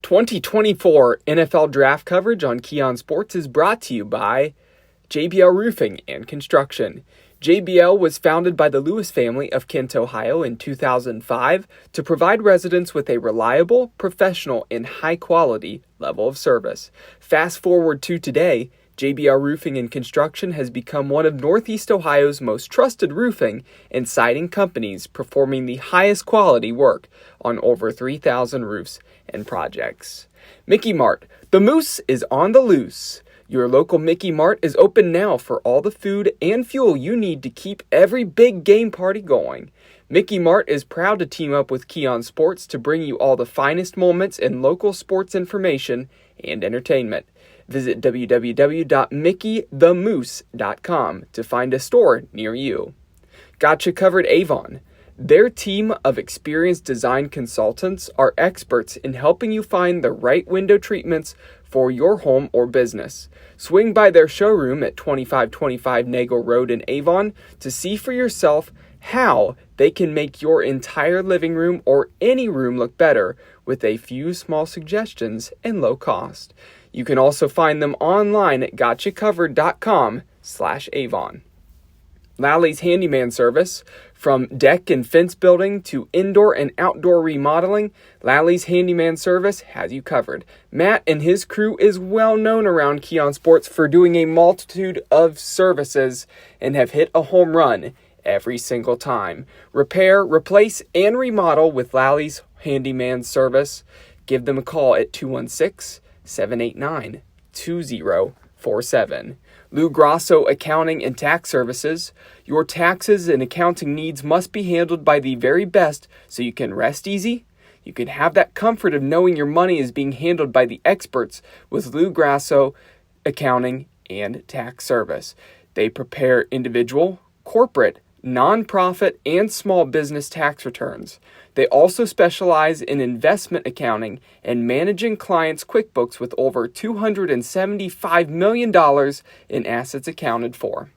2024 NFL Draft coverage on Keon Sports is brought to you by JBL Roofing and Construction. JBL was founded by the Lewis family of Kent, Ohio in 2005 to provide residents with a reliable, professional, and high-quality level of service. Fast forward to today, JBL Roofing and Construction has become one of Northeast Ohio's most trusted roofing and siding companies, performing the highest quality work on over 3,000 roofs and projects. Mickey Mart, the moose is on the loose. Your local Mickey Mart is open now for all the food and fuel you need to keep every big game party going. Mickey Mart is proud to team up with Keon Sports to bring you all the finest moments in local sports information and entertainment. Visit www.mickeythemoose.com to find a store near you. Gotcha Covered Avon. Their team of experienced design consultants are experts in helping you find the right window treatments for your home or business. Swing by their showroom at 2525 Nagel Road in Avon to see for yourself how they can make your entire living room or any room look better with a few small suggestions and low cost. You can also find them online at gotchacovered.com/Avon. Lally's Handyman Service. From deck and fence building to indoor and outdoor remodeling, Lally's Handyman Service has you covered. Matt and his crew is well known around Keon Sports for doing a multitude of services and have hit a home run every single time. Repair, replace, and remodel with Lally's Handyman Service. Give them a call at 216-789-2047. Lou Grosso Accounting and Tax Services. Your taxes and accounting needs must be handled by the very best so you can rest easy. You can have that comfort of knowing your money is being handled by the experts with Lou Grosso Accounting and Tax Service. They prepare individual, corporate, nonprofit, and small business tax returns. They also specialize in investment accounting and managing clients' QuickBooks with over $275 million in assets accounted for.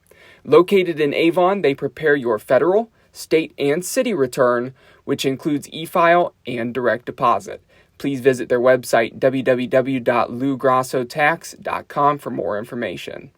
Located in Avon, they prepare your federal, state, and city return, which includes e-file and direct deposit. Please visit their website, www.lougrossotax.com, for more information.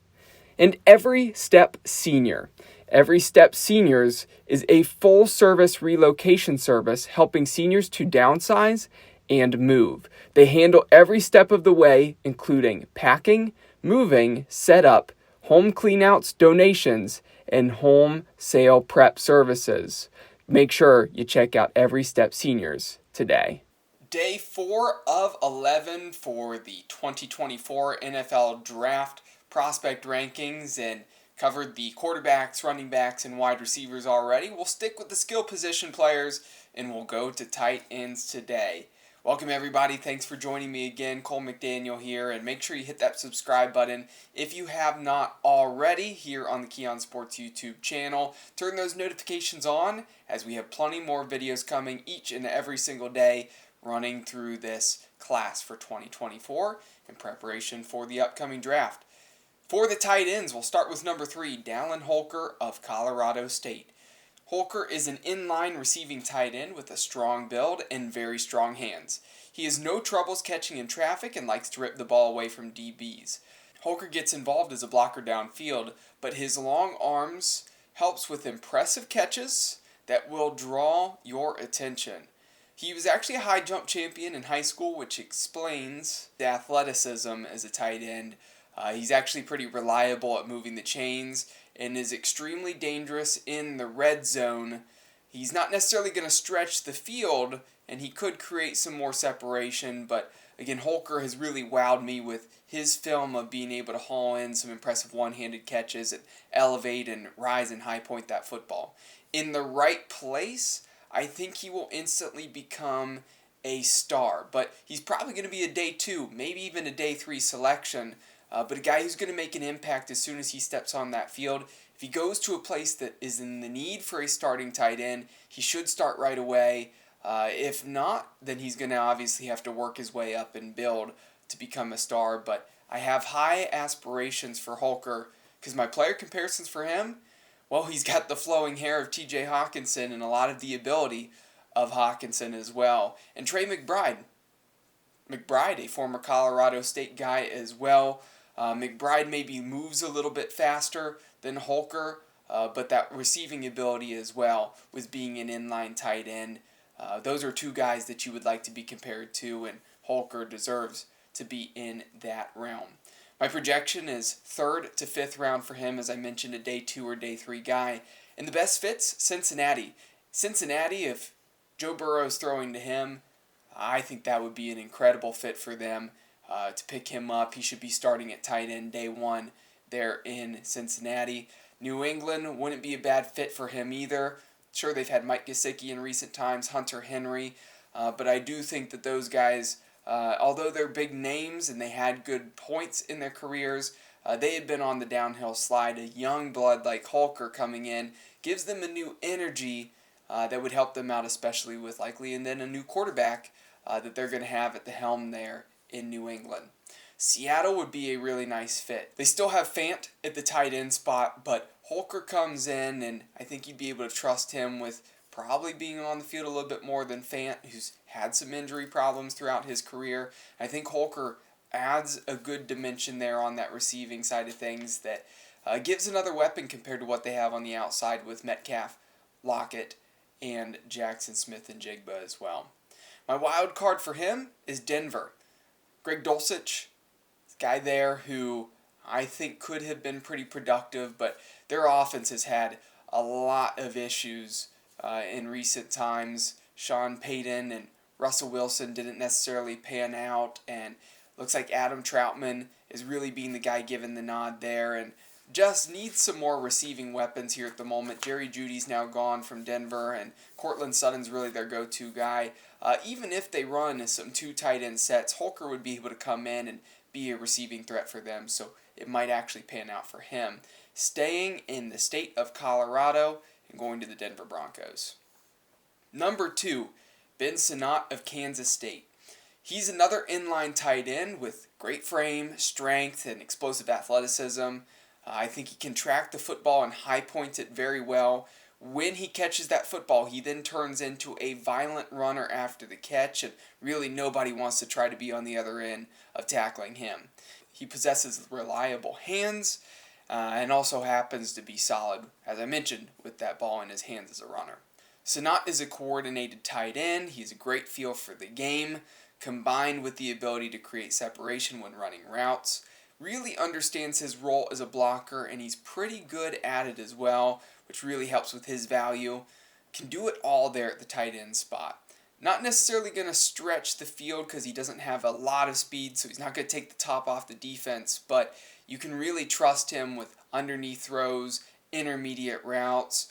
And Every Step Senior. Every Step Seniors is a full-service relocation service helping seniors to downsize and move. They handle every step of the way, including packing, moving, setup, home cleanouts, donations, and home sale prep services. Make sure you check out Every Step Seniors today. Day 4 of 11 for the 2024 NFL Draft prospect rankings, and covered the quarterbacks, running backs, and wide receivers already. We'll stick with the skill position players, and we'll go to tight ends today. Welcome, everybody. Thanks for joining me again. Cole McDaniel here, and make sure you hit that subscribe button if you have not already here on the Keon Sports YouTube channel. Turn those notifications on, as we have plenty more videos coming each and every single day running through this class for 2024 in preparation for the upcoming draft. For the tight ends, we'll start with number 3, Dallin Holker of Colorado State. Holker is an inline receiving tight end with a strong build and very strong hands. He has no troubles catching in traffic and likes to rip the ball away from DBs. Holker gets involved as a blocker downfield, but his long arms helps with impressive catches that will draw your attention. He was actually a high jump champion in high school, which explains the athleticism as a tight end. He's actually pretty reliable at moving the chains and is extremely dangerous in the red zone. He's not necessarily going to stretch the field, and he could create some more separation, but again, Holker has really wowed me with his film of being able to haul in some impressive one-handed catches and elevate and rise and high point that football. In the right place, I think he will instantly become a star, but he's probably going to be a day 2, maybe even a day 3 selection. But a guy who's going to make an impact as soon as he steps on that field. If he goes to a place that is in the need for a starting tight end, he should start right away. If not, then he's going to obviously have to work his way up and build to become a star. But I have high aspirations for Holker because my player comparisons for him, well, he's got the flowing hair of T.J. Hawkinson and a lot of the ability of Hawkinson as well. And Trey McBride. McBride, a former Colorado State guy as well. McBride maybe moves a little bit faster than Holker, but that receiving ability as well with being an inline tight end. Those are two guys that you would like to be compared to, and Holker deserves to be in that realm. My projection is 3rd to 5th round for him, as I mentioned, a day 2 or day 3 guy. And the best fits, Cincinnati. Cincinnati, if Joe Burrow's throwing to him, I think that would be an incredible fit for them to pick him up. He should be starting at tight end day 1 there in Cincinnati. New England wouldn't be a bad fit for him either. Sure, they've had Mike Gesicki in recent times, Hunter Henry, but I do think that those guys, although they're big names and they had good points in their careers, they had been on the downhill slide. A young blood like Holker coming in gives them a new energy that would help them out, especially with likely, and then a new quarterback that they're going to have at the helm there in New England. Seattle would be a really nice fit. They still have Fant at the tight end spot, but Holker comes in, and I think you'd be able to trust him with probably being on the field a little bit more than Fant, who's had some injury problems throughout his career. I think Holker adds a good dimension there on that receiving side of things that gives another weapon compared to what they have on the outside with Metcalf, Lockett, and Jackson Smith-Njigba as well. My wild card for him is Denver. Greg Dulcich, guy there who I think could have been pretty productive, but their offense has had a lot of issues in recent times. Sean Payton and Russell Wilson didn't necessarily pan out, and looks like Adam Troutman is really being the guy given the nod there, and just needs some more receiving weapons here at the moment. Jerry Jeudy's now gone from Denver, and Courtland Sutton's really their go-to guy. Even if they run some 2 tight end sets, Holker would be able to come in and be a receiving threat for them, so it might actually pan out for him. Staying in the state of Colorado and going to the Denver Broncos. Number 2, Ben Sinnott of Kansas State. He's another inline tight end with great frame, strength, and explosive athleticism. I think he can track the football and high point it very well. When he catches that football, he then turns into a violent runner after the catch, and really nobody wants to try to be on the other end of tackling him. He possesses reliable hands and also happens to be solid, as I mentioned, with that ball in his hands as a runner. Sinnott is a coordinated tight end. He has a great feel for the game, combined with the ability to create separation when running routes. Really understands his role as a blocker, and he's pretty good at it as well, which really helps with his value. Can do it all there at the tight end spot. Not necessarily going to stretch the field because he doesn't have a lot of speed, so he's not going to take the top off the defense, but you can really trust him with underneath throws, intermediate routes.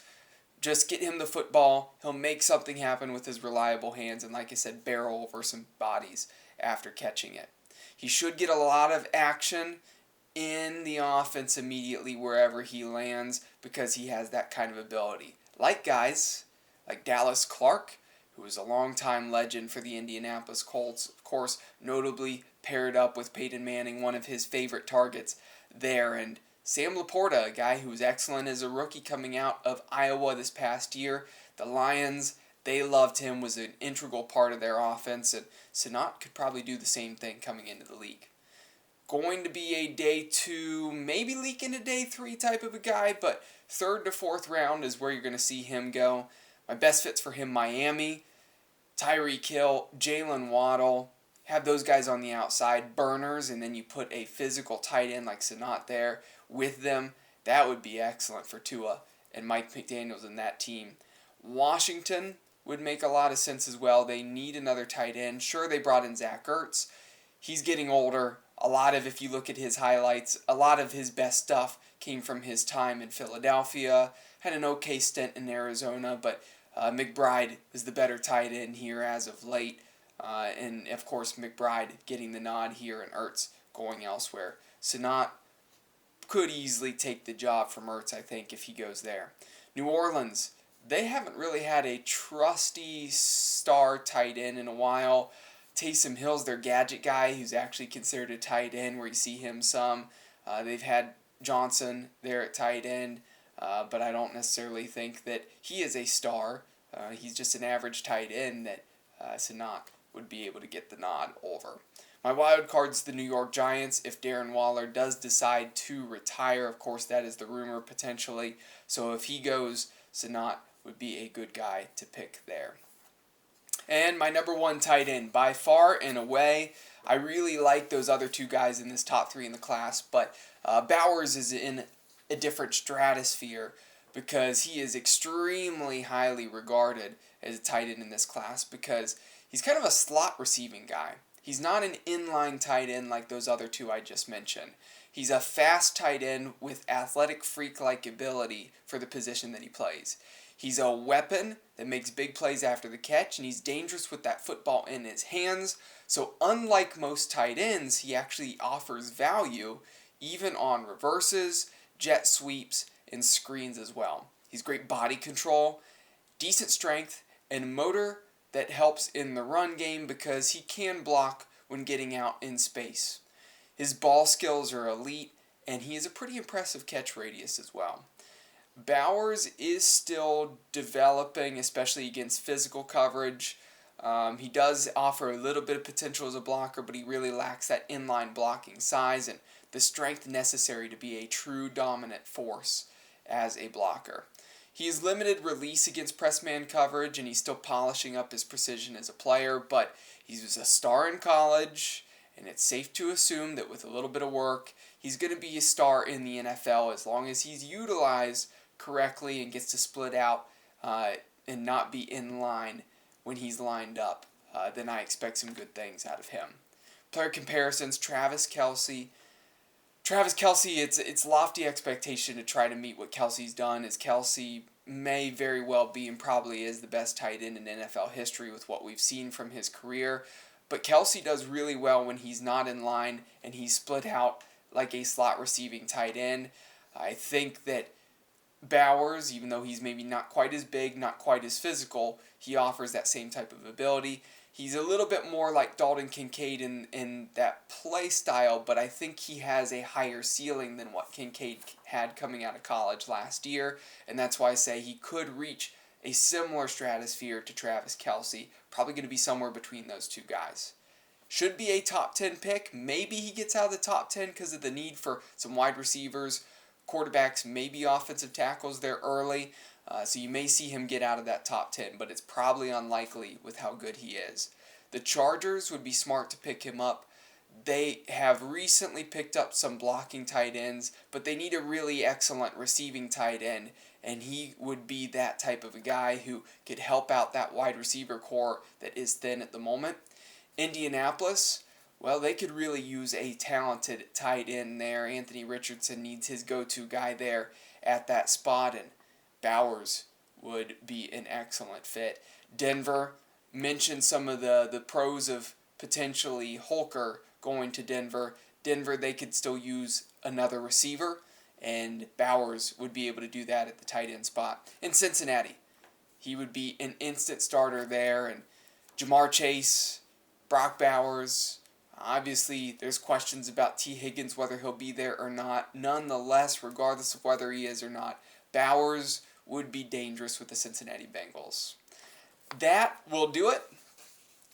Just get him the football. He'll make something happen with his reliable hands, and like I said, barrel over some bodies after catching it. He should get a lot of action in the offense immediately wherever he lands because he has that kind of ability. Like guys like Dallas Clark, who is a longtime legend for the Indianapolis Colts, of course, notably paired up with Peyton Manning, one of his favorite targets there, and Sam Laporta, a guy who was excellent as a rookie coming out of Iowa this past year. The Lions, they loved him, was an integral part of their offense, and Sinnott could probably do the same thing coming into the league. Going to be a day 2, maybe leak into day 3 type of a guy, but 3rd to 4th round is where you're going to see him go. My best fits for him, Miami, Tyreek Hill, Jalen Waddle. Have those guys on the outside, burners, and then you put a physical tight end like Sinnott there with them. That would be excellent for Tua and Mike McDaniels and that team. Washington would make a lot of sense as well. They need another tight end. Sure, they brought in Zach Ertz. He's getting older. If you look at his highlights, a lot of his best stuff came from his time in Philadelphia. Had an okay stint in Arizona, but McBride was the better tight end here as of late. And, of course, McBride getting the nod here and Ertz going elsewhere. Sinnott could easily take the job from Ertz, I think, if he goes there. New Orleans, they haven't really had a trusty star tight end in a while. Taysom Hill's their gadget guy who's actually considered a tight end where you see him some. They've had Johnson there at tight end, but I don't necessarily think that he is a star. He's just an average tight end that Sinnott would be able to get the nod over. My wild card's the New York Giants if Darren Waller does decide to retire. Of course, that is the rumor potentially. So if he goes, Sanat would be a good guy to pick there. And my number one tight end, by far and away, I really like those other two guys in this top three in the class, but Bowers is in a different stratosphere because he is extremely highly regarded as a tight end in this class because he's kind of a slot receiving guy. He's not an inline tight end like those other two I just mentioned. He's a fast tight end with athletic freak-like ability for the position that he plays. He's a weapon that makes big plays after the catch, and he's dangerous with that football in his hands. So unlike most tight ends, he actually offers value even on reverses, jet sweeps, and screens as well. He's great body control, decent strength, and motor that helps in the run game because he can block when getting out in space. His ball skills are elite, and he has a pretty impressive catch radius as well. Bowers is still developing, especially against physical coverage. He does offer a little bit of potential as a blocker, but he really lacks that inline blocking size and the strength necessary to be a true dominant force as a blocker. He has limited release against press man coverage, and he's still polishing up his precision as a player, but he was a star in college, and it's safe to assume that with a little bit of work, he's going to be a star in the NFL as long as he's utilized correctly and gets to split out and not be in line when he's lined up. Then I expect some good things out of him. Player comparisons, Travis Kelce. It's lofty expectation to try to meet what Kelce's done, as Kelce may very well be and probably is the best tight end in NFL history with what we've seen from his career. But Kelce does really well when he's not in line and he's split out like a slot receiving tight end. I think that Bowers, even though he's maybe not quite as big, not quite as physical, he offers that same type of ability. He's a little bit more like Dalton Kincaid in that play style, but I think he has a higher ceiling than what Kincaid had coming out of college last year, and that's why I say he could reach a similar stratosphere to Travis Kelce, probably going to be somewhere between those two guys. Should be a top 10 pick. Maybe he gets out of the top 10 because of the need for some wide receivers, quarterbacks, maybe offensive tackles there early. So you may see him get out of that top 10, but it's probably unlikely with how good he is. The Chargers would be smart to pick him up. They have recently picked up some blocking tight ends, but they need a really excellent receiving tight end, and he would be that type of a guy who could help out that wide receiver core that is thin at the moment. Indianapolis, well, they could really use a talented tight end there. Anthony Richardson needs his go-to guy there at that spot, and Bowers would be an excellent fit. Denver, mentioned some of the pros of potentially Holker going to Denver. Denver, they could still use another receiver, and Bowers would be able to do that at the tight end spot. In Cincinnati, he would be an instant starter there, and Jamar Chase, Brock Bowers. Obviously, there's questions about T. Higgins, whether he'll be there or not. Nonetheless, regardless of whether he is or not, Bowers would be dangerous with the Cincinnati Bengals. That will do it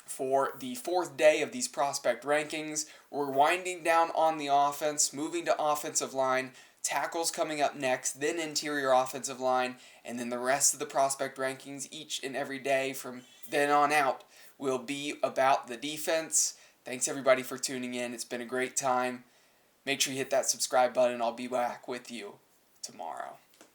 for the fourth day of these prospect rankings. We're winding down on the offense, moving to offensive line, tackles coming up next, then interior offensive line, and then the rest of the prospect rankings each and every day from then on out will be about the defense. Thanks everybody for tuning in. It's been a great time. Make sure you hit that subscribe button. I'll be back with you tomorrow.